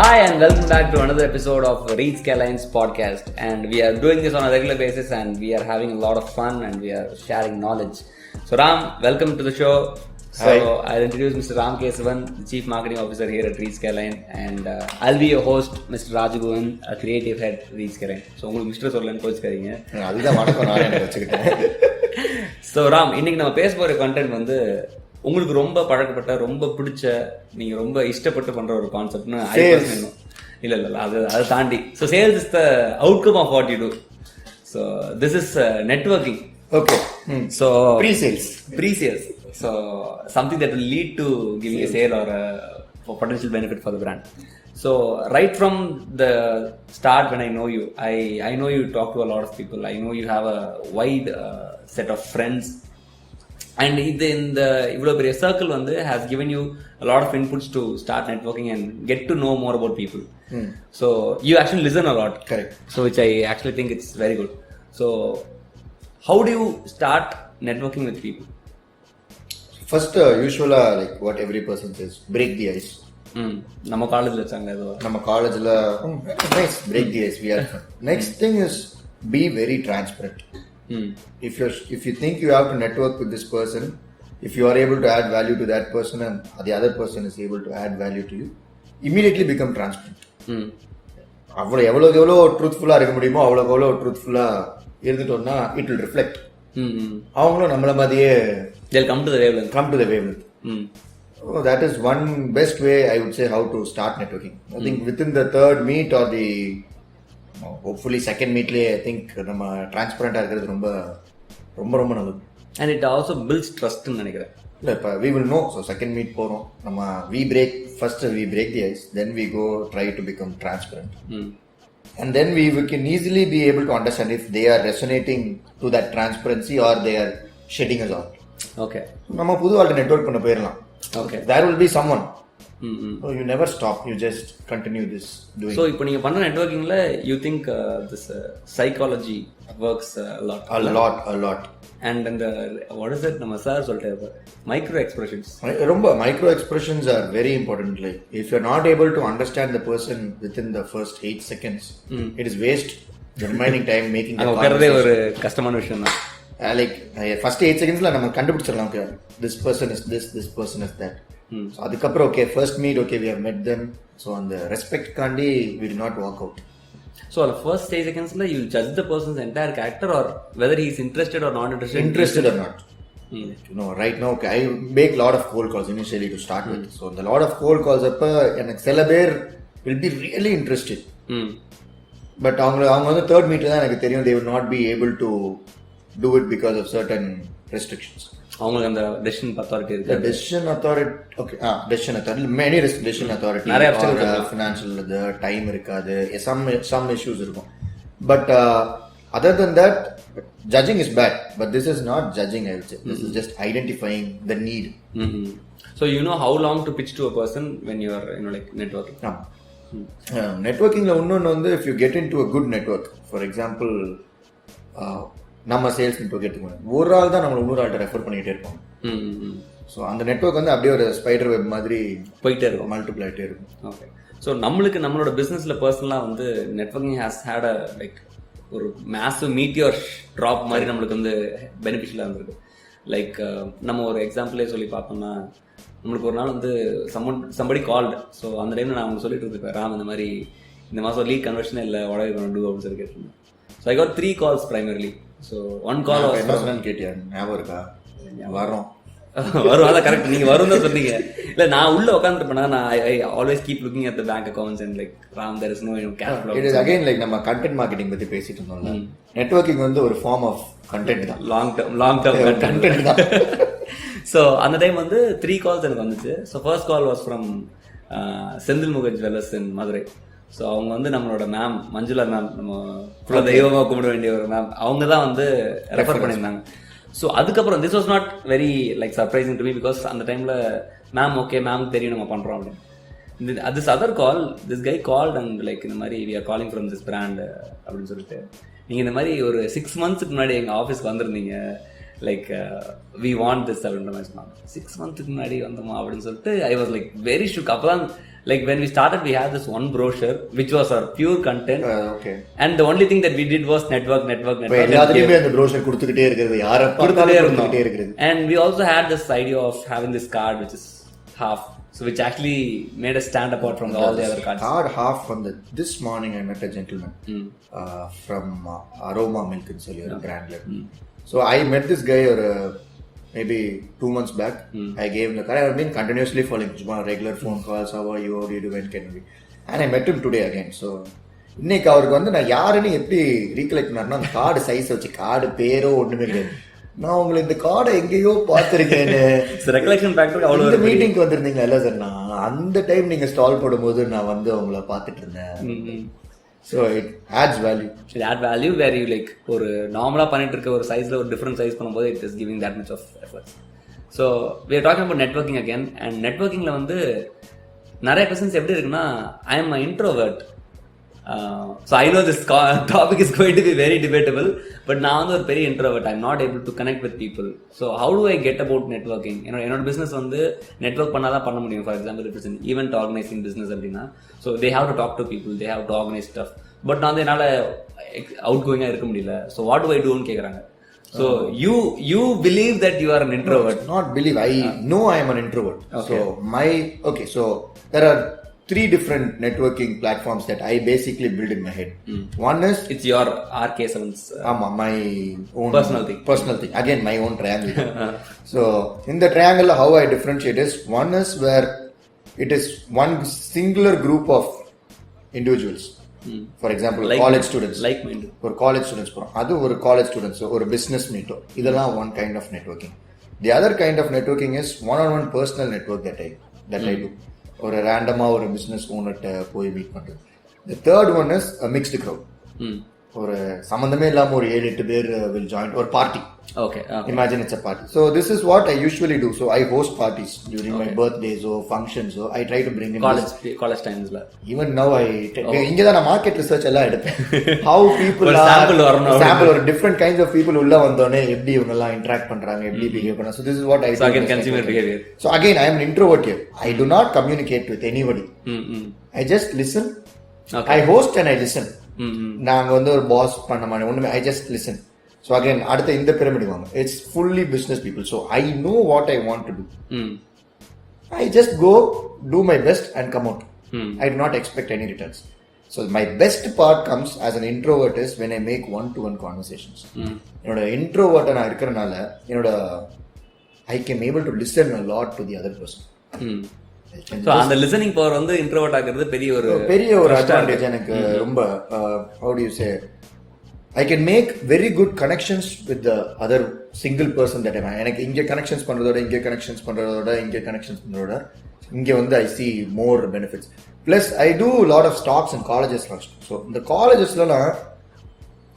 Hi and welcome back to another episode of Reed Skyline's podcast, and we are doing this on a regular basis and we are having a lot of fun and we are sharing knowledge. So Ram, welcome to the show. So Hi. I'll introduce Mr. Ram Kesavan, the Chief Marketing Officer here at Reed Skyline, and I'll be your host, Mr. Rajagovan, a creative head at Reed Skyline. So உங்களுக்கு mister சொல்லலன்னு கோச்சுக்காதீங்க. அதுதான் வணக்கம் நான் எனக்கு வச்சுக்கிட்டேன். So Ram, இன்னைக்கு நம்ம பேச போகிற கண்டென்ட் வந்து உங்களுக்கு ரொம்ப பழக்கப்பட்ட, ரொம்ப பிடிச்ச, நீங்கள் ரொம்ப இஷ்டப்பட்டு பண்ணுற ஒரு கான்செப்ட்னு இல்லை அதை தாண்டி. So sales is the outcome of what you do. So this is networking. Okay. So presales. So something that will lead to giving a sale or potential benefit for the brand. So right from the start, when I know you, I know you talk to a lot of people. I know you have a wide set of friends, and in the ivlo periya circle வந்து has given you a lot of inputs to start networking and get to know more about people. So you actually listen a lot. Correct. So which I actually think it's very good. So how do you start networking with people? First யூஸ்வலா like what every person says, break the ice. நம்ம காலேஜ்ல வச்சாங்க ஏதோ, நம்ம காலேஜ்ல nice break the ice. We are next thing is be very transparent. If you think you have to network with this person, if you are able to add value to that person and the other person is able to add value to you, immediately become transparent. எவ்வளோ ட்ரூத்ஃபுல்லா இருக்க முடியுமோ அவ்வளோ ட்ரூத்ஃபுல்லா இருந்துட்டோம்னா it will reflect. அவங்களும் நம்மள மாதிரியே they'll come to the wavelength. So that is one best way I would say how to start networking. I think within the third meet or the hopefully second meetலயே I think நம்ம டிரான்ஸ்பரண்டா இருக்கிறது ரொம்ப ரொம்ப ரொம்ப நல்லது. And it also builds trust ன்னு நினைக்கிறேன். இல்ல இப்ப we will know. So second meet போறோம், நம்ம we break the ice, then we go try to become transparent. And then we can easily be able to understand if they are resonating to that transparency or they are shedding us out. Okay. நம்ம புது ஆள்கிட்ட network பண்ண போயிடலாம். Okay. There will be someone. So you never stop. You just continue this doing. So இப்போ நீங்க பண்ற நெட்வொர்க்கிங்ல you think this psychology works a lot. And then what is it? நம்ம sir சொல்லிட்டாரு, micro expressions. ரொம்ப micro expressions are very important. Like if you're not able to understand the person within the first 8 seconds, it is waste the remaining time making the conversation. ஒரு கஷ்டமான விஷயம் தான். Like first 8 secondsல நம்ம கண்டுபிடிச்சிடலாம், okay, this person is this person is that. So அதுக்கப்புறம் okay, first meet, okay, we have met them. So on the respect காண்டி we did not walk out. So the first 8 secondsல you judge the person's entire character or whether he is interested or not interested or not. You know, right now okay, I make a lot of cold calls initially to start with. So the lot of cold calls அப்ப எனக்கு சில பேர் will be really interested. But அவங்க வந்து third meet தான் எனக்கு தெரியும் they will not be able to do it because of certain restrictions. அவங்களுக்கு அந்த decision authority இருக்கு. The decision authority, okay, decision authority, many decision authority, financial, the time இருக்காது, some issues இருக்கும். But other than that, judging is bad. But this is not judging, I would say. This is just identifying the need. So you know how long to pitch to a person when you are like networking. Networkingல இன்னொன்று வந்து if you get into a good network, for example, நம்ம sales network எடுத்துக்கணும், ஒரு ஆள் தான் நம்மளை இன்னொரு ஆள்கிட்ட ரெஃபர் பண்ணிகிட்டே இருப்போம். ஸோ அந்த நெட்வொர்க் வந்து அப்படியே ஒரு ஸ்பைடர் வெப் மாதிரி போயிட்டே இருக்கும், மல்டிபிள் ஆகிட்டே இருக்கும். ஓகே. ஸோ நம்மளோட பிஸ்னஸில் பர்சனலாக வந்து networking has had a like ஒரு மேசிவ் மீட்டியர் ட்ராப் மாதிரி நம்மளுக்கு வந்து பெனிஃபிஷியலாக இருந்திருக்கு. லைக் நம்ம ஒரு எக்ஸாம்பிளே சொல்லி பார்த்தோம்னா, நம்மளுக்கு ஒரு நாள் வந்து சம்படி கால்டு. ஸோ அந்த டைமில் நான் அவங்க சொல்லிட்டு இருப்பேன், ராம் இந்த மாதிரி இந்த மாதம் லீட் கன்வர்ஷனே இல்லை, உடனே டூ அப்படின்னு சொல்லி கேட்டிருந்தேன். So I got 3 calls primarily. So one call was என்ன கேட்டியா, ஞாபகம் இருக்கா? வரும் அதான் கரெக்ட், நீங்க வரும் தான் சொன்னீங்க. இல்ல நான் உள்ள உட்காந்துருப்பேனா, நான் I always keep looking at the bank accounts and like Ram there is no cash flow. It is again like நம்ம கண்டென்ட் மார்க்கெட்டிங் பத்தி பேசிட்டு இருந்தோம்ல, நெட்வொர்க்கிங் வந்து ஒரு ஃபார்ம் ஆஃப் கண்டென்ட் தான், லாங் டர்ம் கண்டென்ட் தான். ஸோ அந்த டைம் வந்து 3 calls எனக்கு வந்துச்சு. So first call was from Senthil Mukar jewellers in Madurai. So அவங்க வந்து நம்மளோட மேம் மஞ்சுளா மேம், நம்ம ஃபுல்லாக தெய்வமாக கும்பிட வேண்டிய ஒரு மேம், அவங்க தான் வந்து ரெஃபர் பண்ணியிருந்தாங்க. ஸோ அதுக்கப்புறம் this was not very like surprising to me because அந்த டைமில் மேம் ஓகே மேம் தெரியும் நம்ம பண்ணுறோம் அப்படின்னு. This other call, this guy called and like இந்த மாதிரி we are calling from this brand அப்படின்னு சொல்லிட்டு, நீங்கள் இந்த மாதிரி ஒரு 6 months முன்னாடி எங்கள் ஆஃபீஸ்க்கு வந்திருந்தீங்க, லைக் வி வாண்ட் திஸ் அப்படின்ற மாதிரி சொன்னாங்க. 6 months முன்னாடி வந்தோமா அப்படின்னு சொல்லிட்டு ஐ வாஸ் லைக் வெரி ஷுக். அப்பதான் like when we started we had this one brochure which was our pure content. Okay. And the only thing that we did was network. எல்லாத்துலயுமே அந்த brochure கொடுத்துக்கிட்டே இருக்கிறது, யார பார்த்தாலும் கொடுத்துக்கிட்டே இருக்கிறது. And we also had this idea of having this card which is half, so which actually made us stand apart from all the other cards. Card half from the this morning I met a gentleman from Aroma Milk in Soliyar brand. So I met this guy maybe 2 months back. I gave him the card. I have been continuously following regular phone calls, how are you, how do you do, when can we, and I met him today again. So இன்னைக்கு அவருக்கு வந்து நான் யாருன்னு எப்படி recollect பண்ணாருன்னா அந்த card size வச்சு, card பேரோ ஒண்ணுமே கிடையாது, நான் உங்களை இந்த கார்டை எங்கேயோ பார்த்திருக்கேன்னு. இந்த மீட்டிங்க்கு வந்திருந்தீங்களா? இல்ல சார், நான் அந்த டைம் நீங்க ஸ்டால் போடும்போது நான் வந்து உங்களை பார்த்துட்டு இருந்தேன். So it adds value. It adds value where you like ஒரு நார்மலா பண்ணிட்டு இருக்க ஒரு சைஸ்ல ஒரு டிஃபரெண்ட் சைஸ் பண்ணும்போது it is giving that much of effort. So we are talking about networking again, and networkingல வந்து நிறைய questions எப்படி இருக்குன்னா, I am an introvert. So I know this topic is going to be very debatable, but நான் வந்து ஒரு பெரிய introvert. I'm not able to connect with people. So how do I get about networking? என்னோட business வந்து network பண்ணாதான் பண்ண முடியும். For example, if it's an event organizing business அப்படின்னா, so they have to talk to people, they have to organize stuff. But நான் வந்து என்னால outgoing-ஆ இருக்க முடியல. So what do I do ன்னு கேக்குறாங்க. So you believe that you are an introvert? No, not believe. I know I am an introvert. Okay. So there are 3 different networking platforms that I basically build in my head. One is it's your RK7's my own personal thing. Again, my own triangle. So in the triangle, how I differentiate is, one is where it is one singular group of individuals. For example, college students. Like-minded. For college students, adu or college students or business meet. Idella one kind of networking. The other kind of networking is one-on-one personal network that I do. ஒரு ரேண்டமா ஒரு business ஓனர்கிட்ட போய் meet பண்றது. The third one is a mixed crowd. ஒரு சம்பந்தமே இல்லாம ஒரு 7-8 பேர் will join ஒரு party. Okay. Imagine it's a party. So this is what I usually do. So I host parties during my birthdays or functions. So I try to bring in college timesல. Even now இங்க தான் நான் market research எல்லாம் எடுப்பேன். How people sample ஒரு different kinds of people உள்ள வந்தோனே எப்படி இவங்க எல்லாம் interact பண்றாங்க, எப்படி behave பண்றாங்க. So this is what I do. So again, consumer behavior. So again, I am an introvert here. I do not communicate with anybody. I just listen. Okay. I host and I listen. நாங்க வந்து ஒரு pass பண்ண மாட்டோம் ஒண்ணுமே. I just listen. So again, அடுத்த இந்த pyramid வாங்க. It's fully business people. So I know what I want to do. I just go do my best and come out. I do not expect any returns. So my best part comes as an introvert is when I make one-to-one conversations. என்னோட introvert நான் இருக்கறனால என்னோட I can able to listen a lot to the other person. So அந்த listening power வந்து introvert ஆகிறது பெரிய ஒரு advantage எனக்கு ரொம்ப. How do you say, I can make very good connections with the other single person that I am. எனக்கு இங்க connections பண்றதோட இங்க connections பண்றதோட இங்க வந்து I see more benefits. Plus I do a lot of talks in colleges first. So இந்த collegesல நான்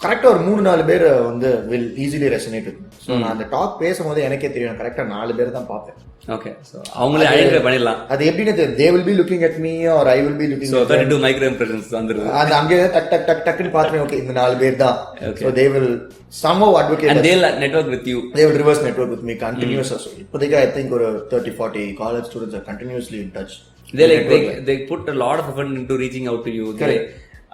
கரெக்டா ஒரு 3-4 பேர் வந்து will easily resonate with me. So நான் அந்த டாக் பேசும்போது எனக்கே தெரியும் கரெக்டா 4 பேர் தான் பார்ப்பேன். Okay, so அவங்களே ஐடென்டிஃபை பண்ணிடலாம். அது எப்படின்னு they will be looking at me or I will be looking so that do micro impressions வந்துருது. அந்த அங்க டக் பாத்துறேன். ஓகே, இந்த 4 பேர் தான். So they will somehow advocate and they'll network with you. They will reverse network with me continuous also. இப்போதைக்கு I think ஒரு 30-40 college students are continuously in touch. They put a lot of effort into reaching out to you.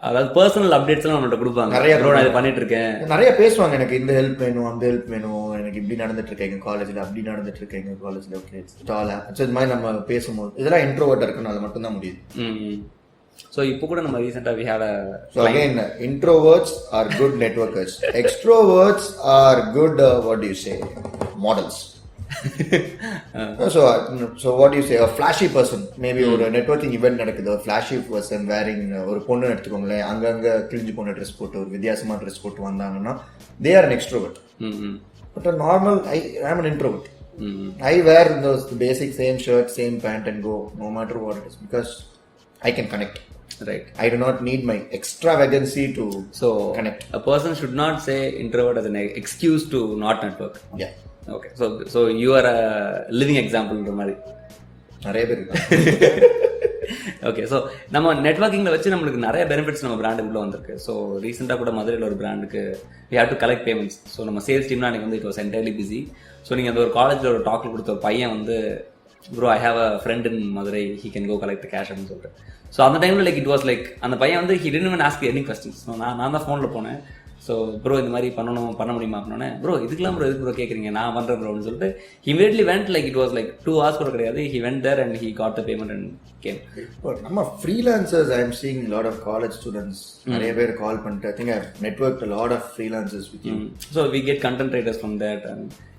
அதாவது personal updates எல்லாம் நம்மகிட்ட கொடுப்பாங்க. நிறைய இது பண்ணிட்டு இருக்கேன், நிறைய பேசுவாங்க. எனக்கு இந்த ஹெல்ப் வேணும், அந்த ஹெல்ப் வேணும், எனக்கு இப்படி நடந்துட்டு இருக்கேன் எங்க காலேஜ்ல, அப்படி நடந்துட்டு இருக்கேன் எங்க காலேஜ்ல. ஓகே, இது மாதிரி நம்ம பேசும்போது இதெல்லாம் இன்ட்ரோவர்ட் இருக்கணும், அது மட்டும் தான் முடியுது. So இப்போ கூட நம்ம ரீசெண்டா we had a so again, introverts are good networkers, extroverts are good what do you say, models. So what do you say, a flashy person, maybe ஒரு networking event நடக்குது, a flashy person wearing ஒரு பொண்ணு எடுத்துக்கோங்களேன், அங்கங்க கிழிஞ்சு போன dress போட்டு ஒரு வித்தியாசமான ட்ரெஸ் போட்டு வந்தாங்கன்னா they are an extrovert. But a normal I am an introvert. I wear those basic same shirt, same pant and go no matter what it is because I can connect. Right. I do not need my extravagancy to connect. A person should not say introvert as an excuse to not network. Yeah. Okay, so you are a living example ன்ற மாதிரி நிறைய பேர் okay, so நம்ம நெட்வொர்க்கிங்ல வச்சு நம்மளுக்கு நிறைய benefits நம்ம பிராண்டுக்குள்ள வந்திருக்கு. ஸோ ரீசெண்டாக கூட மதுரையில் ஒரு பிராண்டுக்கு we have to collect payments. So நம்ம சேல்ஸ் டீம்லாம் எனக்கு வந்து it was entirely busy. So நீங்கள் அந்த ஒரு காலேஜில் ஒரு டாக்கில் கொடுத்த ஒரு பையன் வந்து bro I have a friend in Madurai, he can go collect cash அப்படின்னு சொல்லிட்டு. ஸோ அந்த டைமில் லைக் இட் வாஸ் லைக் அந்த பையன் வந்து he didn't even ask any questions. நான் தான் ஃபோனில் போனேன். ஸோ ப்ரோ இந்த மாதிரி பண்ண முடியுமா அப்படின்னே, ப்ரோ இதுக்கெல்லாம் ப்ரோ எதுக்கு ப்ரோ கேட்குறீங்க, நான் பண்ணுறேன் ப்ரோன்னு சொல்லிட்டு immediately went like it was like 2 hours கூட கிடையாது. He went there and he got the payment and came. நம்ம freelancers I am seeing lot of college students நிறைய பேர் கால் பண்ணிட்டு I think I network lot of freelancers with you. So we get content writers from that.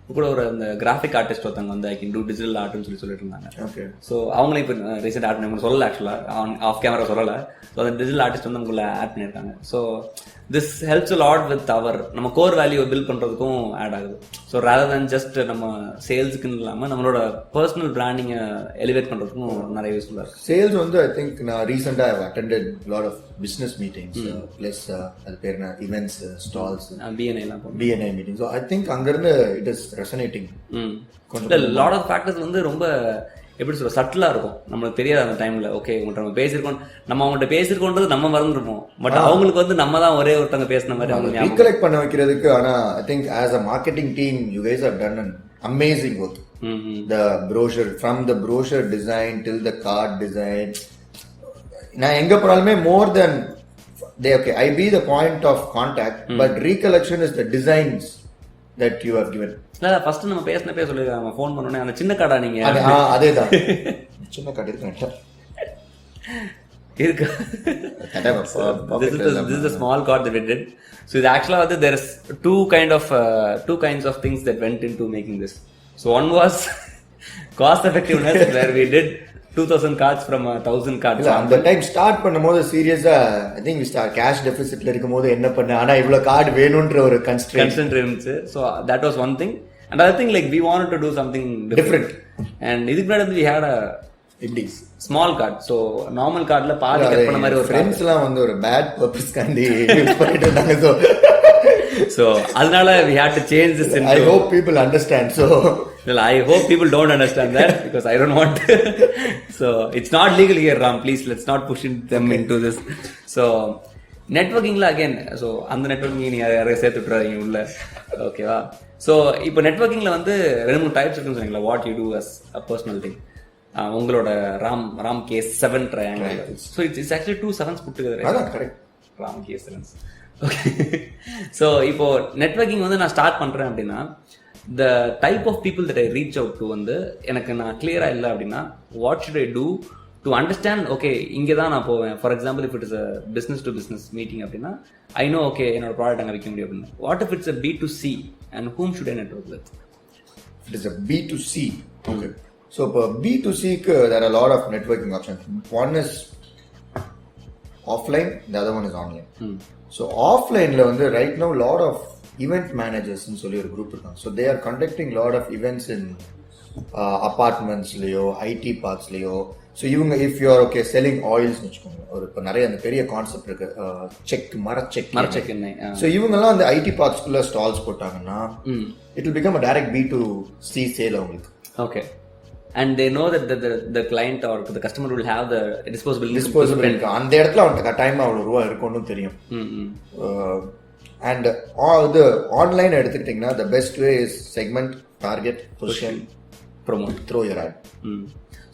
இப்போ கூட ஒரு அந்த graphic artist ஒருத்தவங்க வந்து ஐ கேன் டூ டிஜிட்டல் ஆர்ட்னு சொல்லிட்டு இருந்தாங்க. ஓகே, ஸோ அவங்களே இப்போ ரீசெண்ட் ஆட் பண்ணி சொல்லலை, ஆக்சுவலாக ஆஃப் கேமரா சொல்லலை. ஸோ அந்த டிஜிட்டல் ஆர்டிஸ்ட் வந்து உங்களை ஆட் பண்ணியிருக்காங்க. So this helps a lot with our நம்ம கோர் வேல்யூவை பில்ட் பண்ணுறதுக்கும் ஆட் ஆகுது. ஸோ ரேதர் தேன் ஜஸ்ட் நம்ம சேல்ஸுக்குன்னு இல்லாமல் நம்மளோட பர்சனல் பிராண்டிங்கை எலிவேட் பண்ணுறதுக்கும் நிறைய யூஸ்ஃபுல்லாக இருக்குது. சேல்ஸ் வந்து ஐ திங்க் நான் ரீசெண்டாக I attended lot of business meetings plus அது பேர் என்ன events stalls BNI meeting. So I think அங்கேருந்து இட் இஸ் ரெசனேட்டிங். கொஞ்சம் லாட் ஆஃப் ஃபேக்டர்ஸ் வந்து ரொம்ப எப்படி சொல்ல சட்டிலாக இருக்கும், நம்மளுக்கு தெரியாது அந்த டைமில். ஓகே உங்கள்கிட்ட நம்ம பேசியிருக்கோம், நம்ம அவங்கள்ட்ட பேசியிருக்கோன்றது நம்ம மறந்துருப்போம். பட் அவங்களுக்கு வந்து நம்ம தான் ஒரே ஒருத்தங்க பேசின மாதிரி அவங்க ரீகலெக்ட் பண்ண வைக்கிறதுக்கு. ஆனால் I think as a marketing team you guys have done an amazing work. The brochure, from the brochure design till the card design, நான் எங்க போனாலுமே more than I be the point of contact, but recollection is the designs that you have given. இல்ல first நம்ம பேசினப்பே சொல்லிருக்காங்க, phone பண்ணோனே அந்த சின்ன கார்டா நீங்க. அதேதான் சின்ன கார்டு இருக்கு This is a small card that we did. So it actually there is two kinds of things that went into making this. So one was cost effectiveness where we did 2000 cards from 1000 cards. அந்த time start பண்ணும்போது சீரியஸா I think we start cash deficitல இருக்கும்போது என்ன பண்ண, ஆனா இவ்வளவு card வேணும்ன்ற ஒரு constraint இருந்துச்சு. So that was one thing. And I think like we wanted to do something different. And இதுக்கு முன்னாடி we had a small card. So normal cardல பாதி கட் பண்ண மாதிரி ஒரு ஃப்ரெண்ட்ஸ் எல்லாம் வந்து ஒரு பேட் பர்பஸ் காண்டி யூஸ் பண்ணிட்டு இருந்தாங்க. So அதனால we had to change this into, I hope people understand. So well, I hope people don't understand that because I don't want to. So it's not legal here, Ram, please let's not push them into this. So நெட்வொர்க்கிங்ல again, so அந்த networking நீங்க யாரையும் சேர்த்து விட்டுறாதீங்க உள்ள, ஓகேவா? So இப்போ நெட்வொர்க்கிங்ல வந்து 2-3 டைப்ஸ் இருக்குன்னு சொன்னீங்களா, what you do as a personal thing. உங்களோட ராம் கேஸ் 7 triangle. So it's actually 2 sevens put together. Correct, Ram கேஸ் 7. ஓகே, ஸோ இப்போ நெட்வொர்க்கிங் வந்து நான் ஸ்டார்ட் பண்றேன் அப்படின்னா the type of people that I reach out to வந்து எனக்கு நான் கிளியரா இல்லை அப்படின்னா what should I do to understand, okay இங்கே தான் நான் போவேன். For example if it is a business to business meeting அப்படின்னா I know okay என்னோட ப்ராடக்ட் அங்கே விற்க முடியும் அப்படின்னு. what if it's a B2C and whom should I network with? It is a B2C. Okay. So இப்போ B2Cக்கு there are a lot of networking options. One is offline, the other one is online. So offlineல வந்து right now lot of event managers ன்னு சொல்லி ஒரு group இருக்காங்க. So they are conducting lot of events in apartmentsலயோ IT பார்க்ஸ்லயோ. So இவங்க if you are okay selling ஆயில்ஸ்னு வச்சுக்கோங்க, ஒரு இப்போ நிறைய அந்த பெரிய கான்செப்ட் இருக்கு, மரச்செக் எண்ணெய். ஸோ இவங்கெல்லாம் அந்த ஐடி பார்க்ஸ்குள்ள ஸ்டால்ஸ் போட்டாங்கன்னா it will become a direct B2C sale அவங்களுக்கு. Okay, and they know that the client or the customer will have the disposable அந்த இடத்துல அவனுக்கு கட்டாயமா அவ்வளவு ரூபா இருக்கும்னு தெரியும். அண்ட் இது ஆன்லைன் எடுத்துக்கிட்டீங்கன்னா the best way is segment, target, position, promote, throw your ad.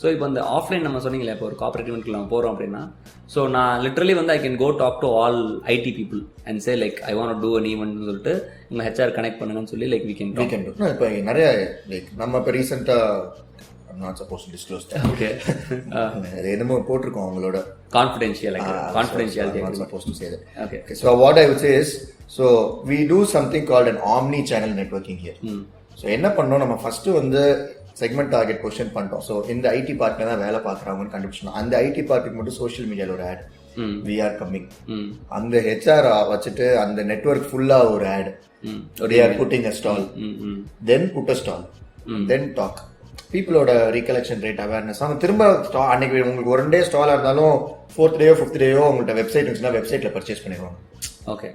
So இப்போ இந்த ஆஃப்லைன் நம்ம சொன்னீங்களே, இப்போ ஒரு கார்பரேட் ஈவெண்ட்க்கு நம்ம போகிறோம் அப்படின்னா, ஸோ நான் லிட்டரலி வந்து I can go talk to all IT people and say like I want do an ஈவெண்ட்னு சொல்லிட்டு உங்கள் ஹெச்ஆர் கனெக்ட் பண்ணுங்கன்னு சொல்லி லைக் we can do. இப்போ நிறைய லைக் நம்ம இப்போ ரீசெண்டாக not supposed to disclose that. Okay. என்னமோ போட்டிருக்கோம் அவங்களோட confidentiality. Not supposed to say that. Okay. So what I would say is, so we do something called an omni-channel networking here. So என்ன பண்ணோம், நம்ம ஃபர்ஸ்ட் வந்து செக்மெண்ட் டார்கெட் பொசிஷன் பண்ணிட்டோம். So இந்த ID பார்ட்ல தான் வேலை பார்க்குறாங்கன்னு கண்டுபிடிச்சோம். அந்த ஐடி பார்ட்டுக்கு மட்டும் சோஷியல் மீடியாவில் ஒரு ஆட், வி ஆர் கம்மிங். அந்த ஹெச்ஆர் வச்சுட்டு அந்த நெட்வொர்க் ஃபுல்லா ஒரு add, they are putting a stall, then put a stall, then talk. பீப்புளோட ரீகலெக்ஷன் ரேட் அவேர்னஸ். அவங்க திரும்ப அன்னைக்கு உங்களுக்கு 1 day ஸ்டாலாக இருந்தாலும் 4th day 5th day உங்கள்கிட்ட வெப்சைட் இருந்துச்சுன்னா வெப்சைட்ல பர்ச்சேஸ் பண்ணிடுவாங்க. ஓகே,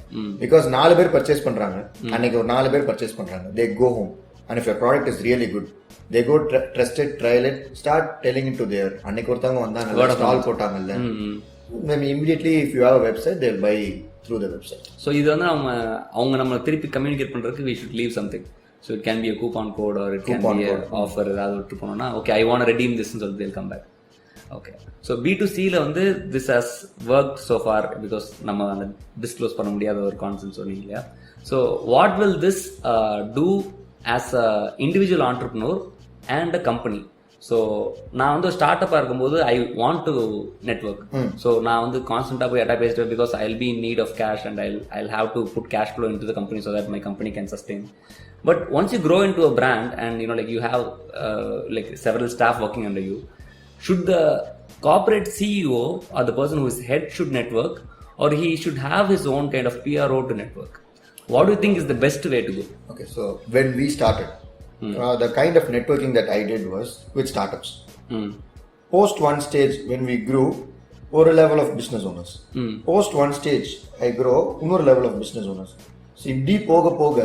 பிகாஸ் 4 பேர் பர்ச்சேஸ் பண்றாங்க, அன்னைக்கு ஒரு 4 பேர் பர்ச்சேஸ் பண்றாங்க, they go home and if your product is really good they go trust it, trial it, start telling it to their அன்னைக்கு ஒருத்தவங்க வந்தாங்க stall போட்டாங்கல்ல, immediately if you have a website they'll buy through the website. So இது வந்து அவங்க நம்ம திருப்பி communicate பண்றதுக்கு we should leave something. So it can be a coupon code or it can be an offer. ஏதாவது விட்டு போனோம்னா okay I want to redeem this ன்னு சொல்லி they'll come back. Okay so B2Cல வந்து this has worked so far because நம்ம அந்த disclose பண்ண முடியாத ஒரு கான்செப்ட் சொன்னீங்க இல்லையா. So what will this do as a individual entrepreneur and a company? So நான் வந்து ஸ்டார்ட் அப்பாக இருக்கும்போது I want to network. So நான் வந்து கான்ஸ்டன்டாக போய் எட்டா பேசிட்டு because I will be in need of cash and I have to put cash flow into the company so that my company can sustain. But once you grow into a brand and like you have like several staff working under you, should the corporate CEO or the person who is head should network, or he should have his own kind of PRO to network? What do you think is the best way to go? Okay, so when we started, the kind of networking that I did was with startups. Post one stage when we grew, ஒரு level of business owners. Post one stage I grow, இன்னொரு level of business owners. So இப்படி போக போக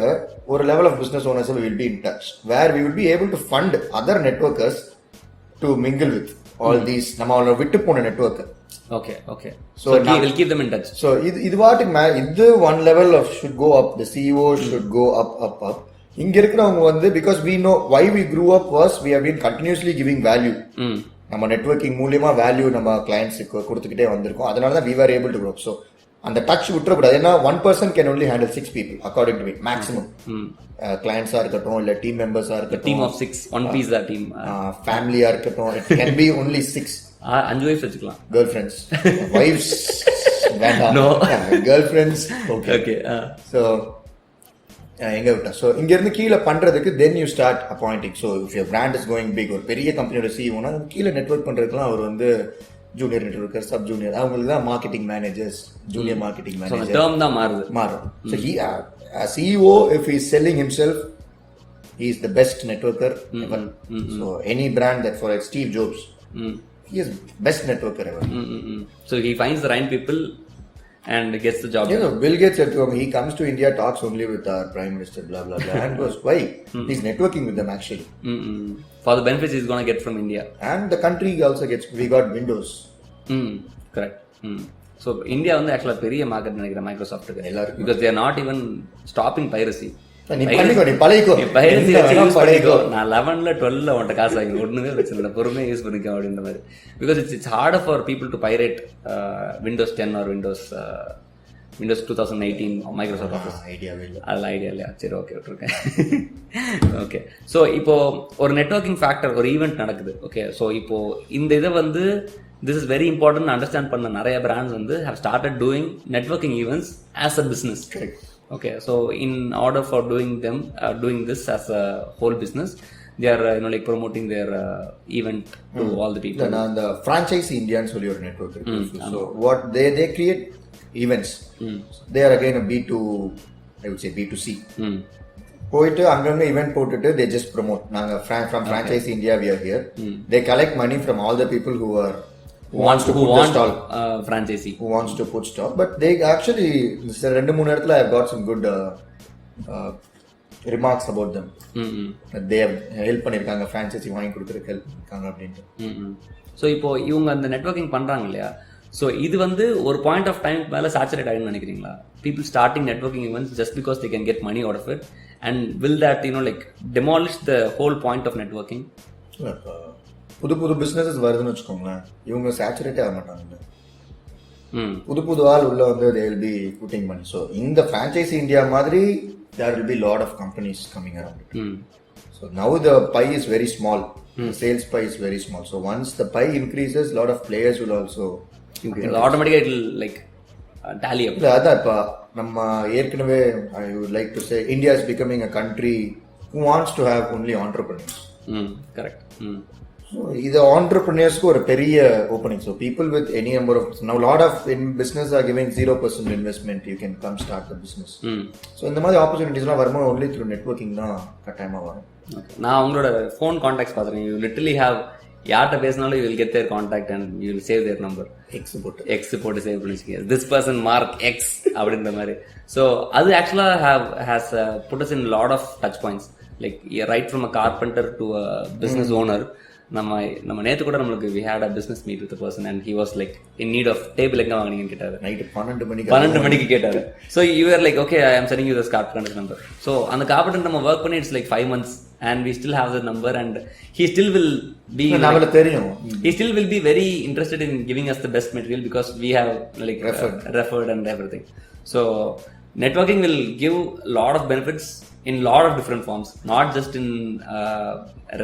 ஒரு level of business owners we will be in touch, where we will be able to fund other networkers to mingle with all these நம்ம அவங்கள விட்டு போன network. Okay. So we'll keep them in touch. So இது வாட்டுக்கு இது one level of should go up, the CEO should go up. இங்க இருக்கிறவங்க வந்து because we know why we grew up was we have been continuously giving value. நம்ம networking மூலியமா value நம்ம கிளையன்ட்ஸுக்கு கொடுத்துக்கிட்டே வந்திருக்கோம். அதனால தான் we were able to grow. So அந்த டச் விட்டுறக்கூடாது. ஏன்னா one person can only handle 6 people according to me maximum. கிளையன்ஸா இருக்கட்டும் இல்ல டீம் மெம்பர்ஸா இருக்கட்டும், team of 6 one piece that team, ஃபேமிலியா இருக்கட்டும், it can be only 6. 5 wives வச்சுக்கலாம். கேர்ள் ஃப்ரெண்ட்ஸ் வைஃப்ஸ் வேண்டாம். No. Girl friends okay. So எங்க விட்டா ஸோ இங்க இருந்து கீழே பண்றதுக்கு then you start appointing. So if your brand is going big, ஒரு பெரிய கம்பெனியோட சிஇஓனா கீழே நெட்வொர்க் பண்றதுக்குலாம் அவர் வந்து ஜூனியர் நெட்வொர்க்கர், சப் ஜூனியர், அவங்களுக்கு தான் marketing managers, junior marketing manager term தான் மாறும். So he CEO if he is selling himself he is the best networker ever. So any brand that for like Steve Jobs, he is best networker ever. So he finds the right people and gets the job. You know, Bill Gates said to him, he comes to India, talks only with our prime minister, blah blah blah, and goes, why? He's networking with them actually. For the benefits he's going to get from India, and the country also gets, we got Windows. Correct. So India வந்து actually பெரிய market நினைக்கிறேன் மைக்ரோசாஃப்ட்டுக்கு எல்லாருக்கும், because they are not even stopping piracy. நீ பழகிக்கோ. நான் 11ல 12ல உன்ட்ட காசு வாங்கி ஒண்ணுமே பிரச்சனை பொறுமையா யூஸ் பண்ணிக்கோ அப்படின்ற மாதிரி. Because it's harder for people to pirate Windows 10 or Windows 2018 Microsoft Office. ஐடியாவே இல்லை, அதில் ஐடியா இல்லையா? சரி, ஓகே விட்டுருக்கேன். ஓகே, ஸோ இப்போ ஒரு நெட்வொர்க்கிங் ஃபேக்டர், ஒரு ஈவெண்ட் நடக்குது. ஓகே, ஸோ இப்போ இந்த இதை வந்து this is very important understand பண்ண நிறைய பிராண்ட்ஸ் வந்து have started doing networking events as a business. Correct. Okay, so in order for doing this as a whole business, they are like promoting their event to all the people. நான் அந்த franchise Indians சொல்லி ஒரு network இருக்கு. So what they create events. They are again a B2, I would say B2C. போயிட்டு அங்கங்க event போட்டுட்டு they just promote. நாங்க from franchise India we are here. They collect money from all the people who wants to put the stall, franchisee who wants to put stall, but they actually 2-3 இடத்துல I have got some good remarks about them. They have help பண்ணிருக்காங்க, franchisee வாங்கி கொடுக்கறதுக்கு help பண்ணிருக்காங்க அப்படின்ட்டு. So இப்போ இவங்க அந்த networking பண்றாங்க இல்லையா, ஸோ இது வந்து ஒரு பாயிண்ட் ஆஃப் டைம் மேலே சேச்சுரேட் ஆகிடுன்னு நினைக்கிறீங்களா? People starting networking events just because they can get money out of it, and will that like demolish the whole point of networking? புது பிசினஸ் வருதுன்னு வச்சுக்கோங்களேன், இவங்க சேச்சுரேட்டே ஆக மாட்டாங்க. புது ஆள் உள்ள வந்து they will be putting money. So இந்த franchise India மாதிரி there will be lot of companies coming around it. So now the pie is very small. The sales pie is very small. So once the pie increases, lot of players will also increase. Automatically it will like tally up. அதான் இப்ப நம்ம ஏற்கனவே I would like to say India is becoming a country who wants to have only entrepreneurs. Correct. So இது entrepreneursக்கு ஒரு பெரிய opening. So people with any number of, now lot of in business are giving 0% investment, you can come start the business. So இந்த மாதிரி opportunities-லாம் வரும்போது only through networking தான் கட்டாயமா வரும். நான் உங்களோட ஃபோன் கான்டாக்ட்ஸ் பார்த்துருக்கேன். you literally have யார்கிட்ட பேசினாலும் you will get their contact and you will save their number. X போட்டு சேவ் பண்ணி வச்சுக்கீங்க, this person mark X அப்படின்ற மாதிரி. ஸோ அது ஆக்சுவலாக has put us in lot of touch points. Like right from a carpenter to a business owner. நம்ம நேற்று கூட நம்மளுக்கு we had a business meet with person and he was like in need of table எங்கே வாங்கினீங்கன்னு கேட்டாரு. Night 12 மணிக்கு கேட்டாரு. So you're like okay I am sending you this carpenter number. So அந்த கார்பெண்டர் நம்ம ஒர்க் பண்ணி it's like 5 months and we still have the number and he still will be தெரியும் he still will be very interested in giving us the best material because we have like referred and everything. So networking will give a lot of benefits in lot of different forms, not just in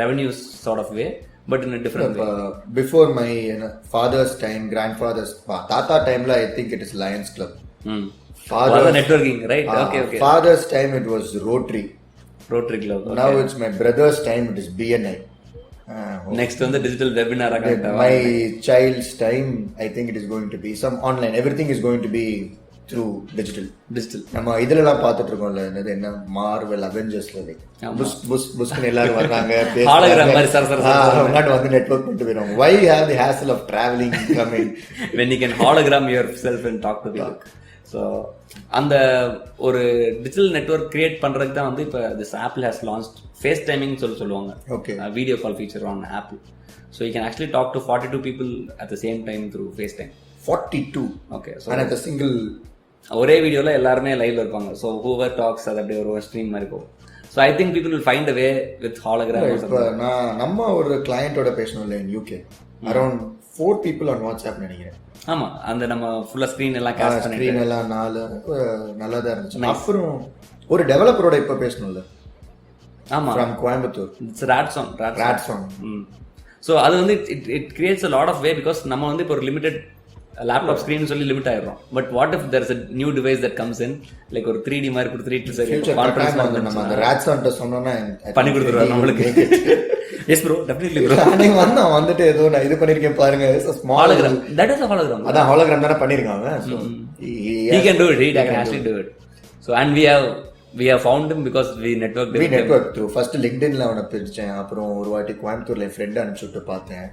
revenue sort of way but in a different way. Before my father's time, grandfather's tata time la I think it is Lions Club. Father networking, right? Okay. Father's time it was Rotary Club. Okay. Now it's my brother's time, it is BNI. Next on the digital webinar. My child's time I think it is going to be some online. Everything is going to be through digital. நம்ம இதெல்லாம் பார்த்துட்டு இருக்கோம்ல, என்னது என்ன Marvel அவெஞ்சர்ஸ்ல புஸ்க்கு எல்லாரும் வர்றாங்க hologram மாதிரி சரசர வந்து நெட்வொர்க் பண்ணிட்டு போயிடும். Why have the hassle of traveling coming when you can hologram yourself and talk to people? So அந்த ஒரு டிஜிட்டல் நெட்வொர்க் கிரியேட் பண்ணுறதுக்கு தான் வந்து இப்போ this Apple has launch face timing சொல்லுவாங்க. Okay, video call feature on Apple. So you can actually talk to 42 people at the same time through FaceTime. 42? Okay. So and at a single ஒரே வீடியோவில் எல்லாருமே லைவ்ல இருப்பாங்க. So whoever tax அது அப்படியே ஒரு stream மாதிரி போகும். So I think people will find a way with hologram. இப்போ நம்ம ஒரு கிளையண்டோட பேசணும் இல்லை in UK, around 4 people on WhatsApp நினைக்கிறேன். ஆமா, அந்த நம்ம ஃபுல்லா ஸ்கிரீன் எல்லாம் கேஸ்ட் பண்ணி ஸ்கிரீன் எல்லாம் நல்லா தான் இருந்துச்சு. அப்புறம் ஒரு டெவலப்பரோட இப்ப பேசணும்ல. ஆமா, from கோயம்புத்தூர். இட்ஸ் ராட்ஸான். சோ அது வந்து it creates a lot of way because நம்ம வந்து இப்போ ஒரு லிமிடெட் லேப்டாப் ஸ்கிரீன் சொல்லி லிமிட் ஆயிடும். But what if there is a new device that comes in like ஒரு 3D மாதிரி கொடுத்துட்டு சரி கான்ஃபரன்ஸ் வந்து நம்ம அந்த ராட்ஸான்ட்ட சொன்னோம்னா பண்ணி கொடுத்துருவாங்க நம்மளுக்கு. Yes bro, definitely bro. நீ வந்துட்டு ஏதோ நான் இது பண்ணிருக்கேன் பாருங்க, small hologram. That is a hologram. அதான் ஹாலோகிராம் தான பண்ணிருக்காங்க. So he can do it. He can actually do it. So and we have found him because we network through first LinkedIn ல அவனை பிடிச்சேன். அப்புறம் ஒரு வாட்டி கோயம்புத்தூர்ல என் ஃப்ரெண்ட் அனுப்பிச்சுட்டு பார்த்தேன்.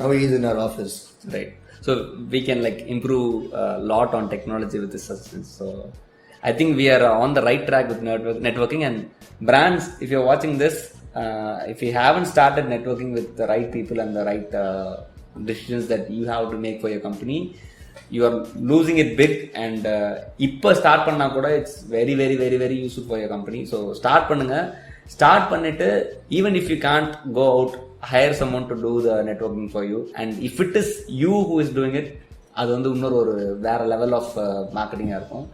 Now he is in our office. Right. So we can like improve a lot on technology with this assistance. So I think we are on the right track with networking and brands. If you're watching this, if you haven't started networking with the right people and the right decisions that you have to make for your company, you are losing it big. And இப்போ start பண்ணா கூட it's very very very very useful for your company. So start பண்ணிட்டு even if you can't go out, hire someone to do the networking for you. And if it is you who is doing it, அது வந்து இன்னொரு ஒரு வேற level of மார்க்கெட்டிங்காக இருக்கும்.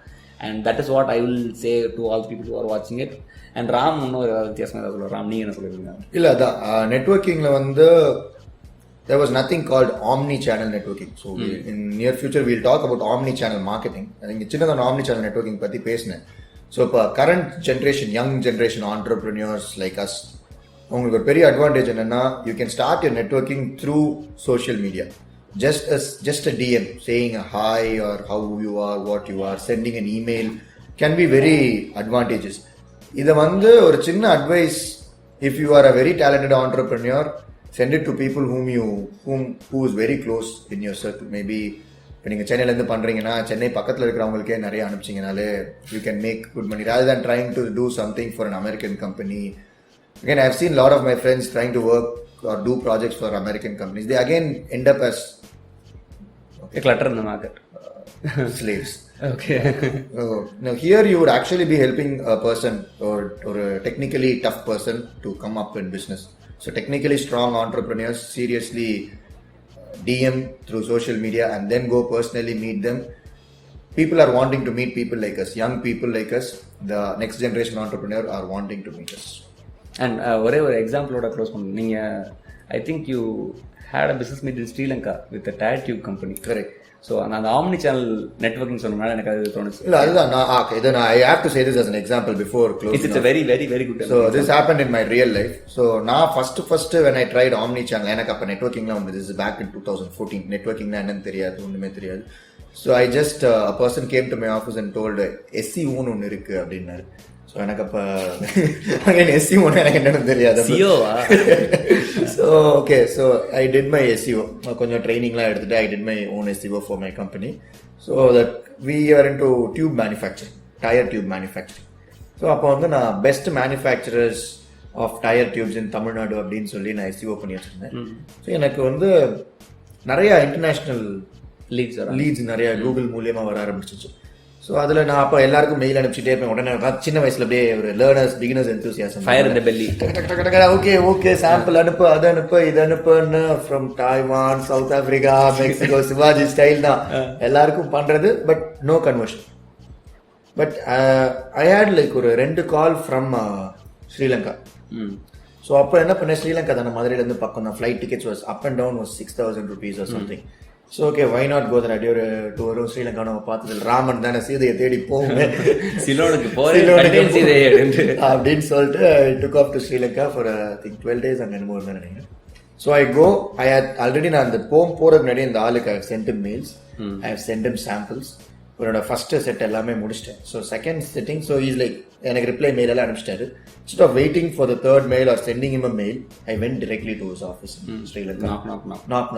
And that is what I will say to all the people who are watching it. And Ram இன்னொரு வித்தியாசமாக ஏதாவது சொல்லுவார். ராம், நீங்கள் என்ன சொல்லுவீங்க? இல்லை, அதான் நெட்வொர்க்கிங்கில் வந்து there was nothing called omni-channel networking. So in near future we'll talk about omni-channel marketing. எனக்கு சின்னதாக omni-channel networking பற்றி பேசினேன். ஸோ இப்போ current generation, young generation entrepreneurs like us, உங்களுக்கு ஒரு பெரிய அட்வான்டேஜ் என்னன்னா you can start your networking through social media. Just a DM saying a hi or how you are, what you are, sending an email can be very advantageous. இதை வந்து ஒரு சின்ன advice, if you are a very talented entrepreneur, send it to people who is very close in your circle. Maybe இப்போ நீங்கள் சென்னையிலேருந்து பண்ணுறீங்கன்னா சென்னை பக்கத்தில் இருக்கிறவங்களுக்கே நிறைய அனுப்பிச்சிங்கனாலே you can make good money rather than trying to do something for an American company. Again, I've seen a lot of my friends trying to work or do projects for American companies. They again end up as clutter in the market. Slaves. Okay. Now here you would actually be helping a person or a technically tough person to come up in business. So technically strong entrepreneurs seriously DM through social media and then go personally meet them. People are wanting to meet people like us, young people like us. The next generation entrepreneur are wanting to meet us. And ஒரே ஒரு எக்ஸாம்பிளோட close பண்ணுங்க. நீங்கள் I think you had a business meet in Sri Lanka with a tire tube company. Correct. So அந்த omni channel networking சொன்னனால எனக்கு அது தோணுச்சு. இல்ல அதுதான் நான் I have to say this as an example before closing. It's a very very very good. So this happened in my real life. So நான் first when I tried omni channel, எனக்கு அப்ப networkingலாம் வந்து this is back in 2014. networkingனா என்னன்னு தெரியாது, ஒண்ணுமே தெரியாது. So I just a person came to my office and told SEO ன்னு ஒன்னு இருக்கு அப்படின்னாரு. ஸோ எனக்கு அப்போ SEO எனக்கு என்னன்னு தெரியாது. So okay, so I did my SEO, கொஞ்சம் ட்ரைனிங்லாம் எடுத்துட்டு I did my own SEO for my company. So that we are into tube manufacturing, tyre tube manufacturing. So அப்போ வந்து நான் best manufacturers of tyre tubes in Tamil Nadu அப்படின்னு சொல்லி நான் SEO பண்ணி வச்சிருந்தேன். ஸோ எனக்கு வந்து நிறைய இன்டர்நேஷ்னல் லீட்ஸ் நிறைய கூகுள் மூலியமா வர ஆரம்பிச்சிச்சு. ஸோ அதில் நான் அப்போ எல்லாருக்கும் மெயில் அனுப்பிச்சிட்டே இருப்பேன். உடனே சின்ன வயசுல அப்படியே ஒரு learners beginners enthusiasm fire in the belly. Okay sample அனுப்பு, அது அனுப்பு, இது அனுப்புன்னு from Taiwan, South Africa, Mexico, Shivaji style தான் எல்லாருக்கும் பண்றது. But no conversion. But I had like ஒரு 2 கால் ஃப்ரம் ஸ்ரீலங்கா. ஸோ அப்போ என்ன பண்ணேன், ஸ்ரீலங்கா தானே மதுரையிலேருந்து பக்கம் தான், flight tickets was up and down was 6,000 rupees or something. So okay why not go there. அடி ஒரு டூரும் ஸ்ரீலங்கா நம்ம பார்த்தது ராமன் தானே, சீதையை தேடி போகுமே அப்படின்னு சொல்லிட்டு I took off to Sri Lanka for I think 12 days அங்கே என்னமோ தான் நினைக்கிறேன். So I go, I had already நான் அந்த போகிறதுக்கு முன்னாடி இந்த ஆளுக்கு I have sent him mails, I have sent him samples. என்னோட ஃபர்ஸ்ட் செட் எல்லாமே முடிச்சிட்டேன். So second setting, so is like எனக்கு ரிப்ளை மெயில் எல்லாம் அனுப்பிச்சிட்டாரு. Instead of waiting for the third mail or sending him a mail, I vent directly to his office in Sri Lanka. knock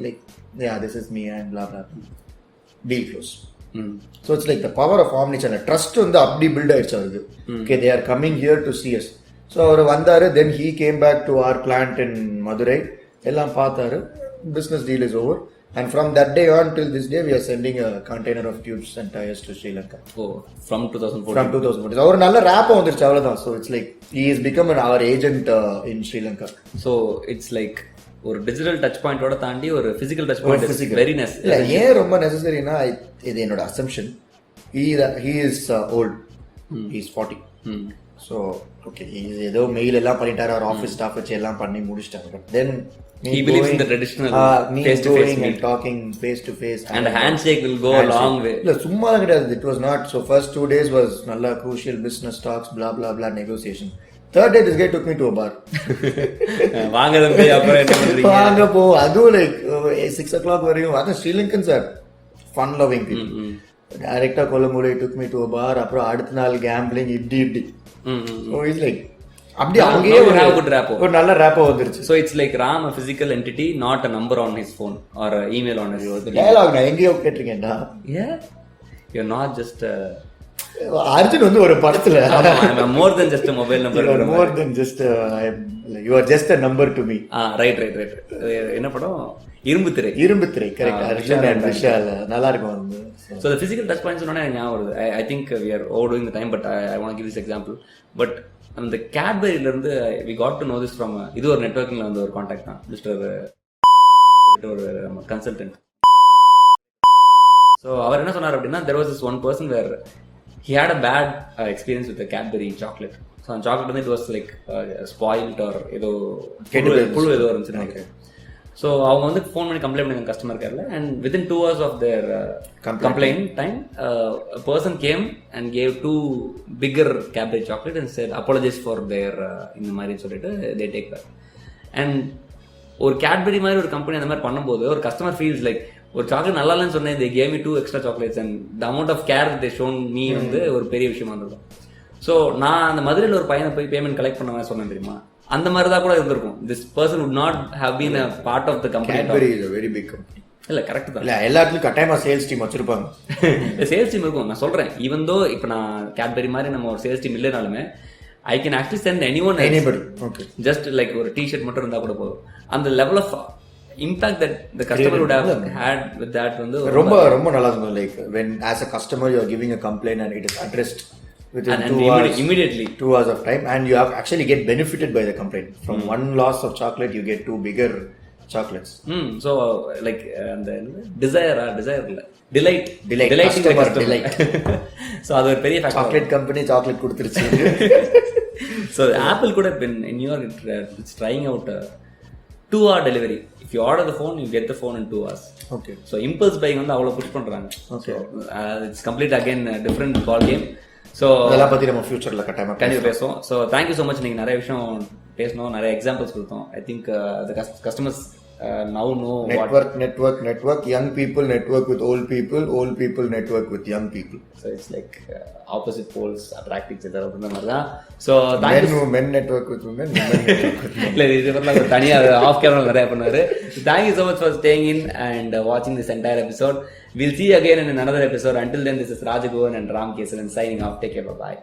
like yeah, this is me and blah blah, deal close. So it's like the power of omnichannel. Trust வந்து அப்படி build ஆயிடுச்சு அவருக்கு. Okay, they are coming here to see us. So அவர் வந்தாரு, then he came back to our plant in Madurai, எல்லாம் பார்த்தாரு, business deal is over. And from that day on till this day, we are sending a container of tubes and tires to Sri Lanka. Oh, from 2014. From 2014. அவர் நல்ல rape வந்துருச்சு அவ்வளவுதான். So it's like he has become our agent in Sri Lanka. So it's like ஒரு digital touch பாயிண்டோட தாண்டி ஒரு physical touch point very necessary. இல்ல ஏன் ரொம்ப நெசசரினா, இது என்னோட assumption. he is old, he is 40. So okay, ஏதோ மெயில் எல்லாம் பண்ணிட்டாரு, அவர் ஆபீஸ் ஸ்டாஃப் வச்சு எல்லாம் பண்ணி முடிச்சிட்டாரு. But then he believes in the traditional face to face and talking face to face, and a handshake will go a long way. இல்ல சும்மா கிடையாது. It was not so. First 2 days was நல்ல crucial business talks, blah blah blah, negotiation. Third day this guy took me to a bar. வாங்க தம்பி அப்புறம் என்ன பண்றீங்க, வாங்க போ. அதுவும் like 6 o'clock வரையும். அது Sri Lankans are fun loving people. டைரக்டா கொல்லம்பூர் took me to a bar. அப்புறம் அடுத்த நாள் கேம்பிளிங் இப்படி. So it's like அப்படி அங்கேயே ஒரு நல்ல ரேப்போ வந்துருச்சு. So it's like Ram a physical entity, not a number on his phone or a email on his phone. Dialogue நான் எங்கேயோ கேட்டிருக்கேன்டா. Yeah, you're not just Arjun வந்து ஒரு படத்துல more than just a mobile number, you are more than just you are just a number to me. right. என்ன படம், இரும்பு திரை correct. Arjun and Vishal நல்லா இருக்கும் அது. So the physical touch points சொன்னா ஞாபகம் வருது. I think we are overdoing the time, but I want to give this example. But அந்த கேட்பரியில இருந்து we got to know this from இது ஒரு நெட்வொர்க்கிங்ல வந்து ஒரு கான்டாக்ட் தான், மிஸ்டர் ஒரு கன்சல்டன்ட். ஸோ அவர் என்ன சொன்னார் அப்படின்னா, there was this one person where he had a bad experience with the Cadbury chocolate. So அந்த சாக்லேட் வந்து it was like spoiled or ஏதோ புழு ஏதோ இருந்துச்சு நினைக்கிறேன். ஸோ அவங்க வந்து ஃபோன் பண்ணி கம்ப்ளைண்ட் பண்ணி கஸ்டமர் கேர்ல, and within 2 hours of their complaint time, a person came and gave 2 bigger Cadbury chocolate and said apologize for their இந்த மாதிரி சொல்லிட்டு they take back. And ஒரு Cadbury மாதிரி ஒரு கம்பெனி அந்த மாதிரி பண்ணும்போது ஒரு கஸ்டமர் ஃபீல்ஸ் லைக், ஒரு சாக்லேட் நல்லா இல்லைன்னு சொன்னேன், they gave me 2 extra chocolates and the amount of care they shown me வந்து ஒரு பெரிய விஷயமா இருந்திருக்கும். ஸோ நான் அந்த மதுரையில் ஒரு பையனை போய் பேமெண்ட் கலெக்ட் பண்ண சொன்னேன் தெரியுமா, அந்த மாதிரி தான் கூட இருந்திருக்கும். This person would not have been a part of the company. Cadbury is a very big company. இல்ல கரெக்ட் தான். இல்ல எல்லாத்துலயும் கட்டாயமா சேல்ஸ் டீம் வச்சிருப்பாங்க. சேல்ஸ் டீம் இருக்கும். நான் சொல்றேன், ஈவன் தோ இப்போ நான் கேட்பரி மாதிரி நம்ம ஒரு சேல்ஸ் டீம் இல்லைனாலுமே I can actually sent anybody. Okay. Just like ஒரு டிஷர்ட் மட்டும் இருந்தா கூட போதும். அந்த level of impact that the customer would have had with that வந்து ரொம்ப ரொம்ப நல்லா இருக்கும். Like when as a customer you are giving a complaint and it is addressed within immediately 2 hours of time, and you have actually get benefited by the complaint. From one loss of chocolate you get 2 bigger chocolates. So like and desire இல்ல delight customer delight. So அது ஒரு பெரிய factor. Chocolate company chocolate கொடுத்துருச்சு. So Apple could have been in New York, it's trying out 2-hour delivery. If you order the phone, you get the phone in 2 hours. Okay. So impulse buying வந்து அவ்வளவு push பண்றாங்க. Okay. So it's complete again a different ball game. So அதெல்லாம் பத்தி நம்ம ஃபியூச்சர்ல கண்டிப்பா பேசுவோம். So thank you so much. நீங்க நிறைய விஷயம் பேசணும், நிறைய எக்ஸாம்பிள்ஸ் கொடுத்தோம். I think the customers now know network young people network with old people network with young people. So it's like opposite poles attract each other அப்படின்ற மாதிரி தான். So thank you. Men network with women, women network with men. இல்ல இது வந்து தனியா of camera நிறைய பண்ணாரு. Thank you so much for staying in and watching this entire episode. We'll see you again in another episode. Until then, this is Rajagovan and Ram Kesavan signing off. Take care. Bye.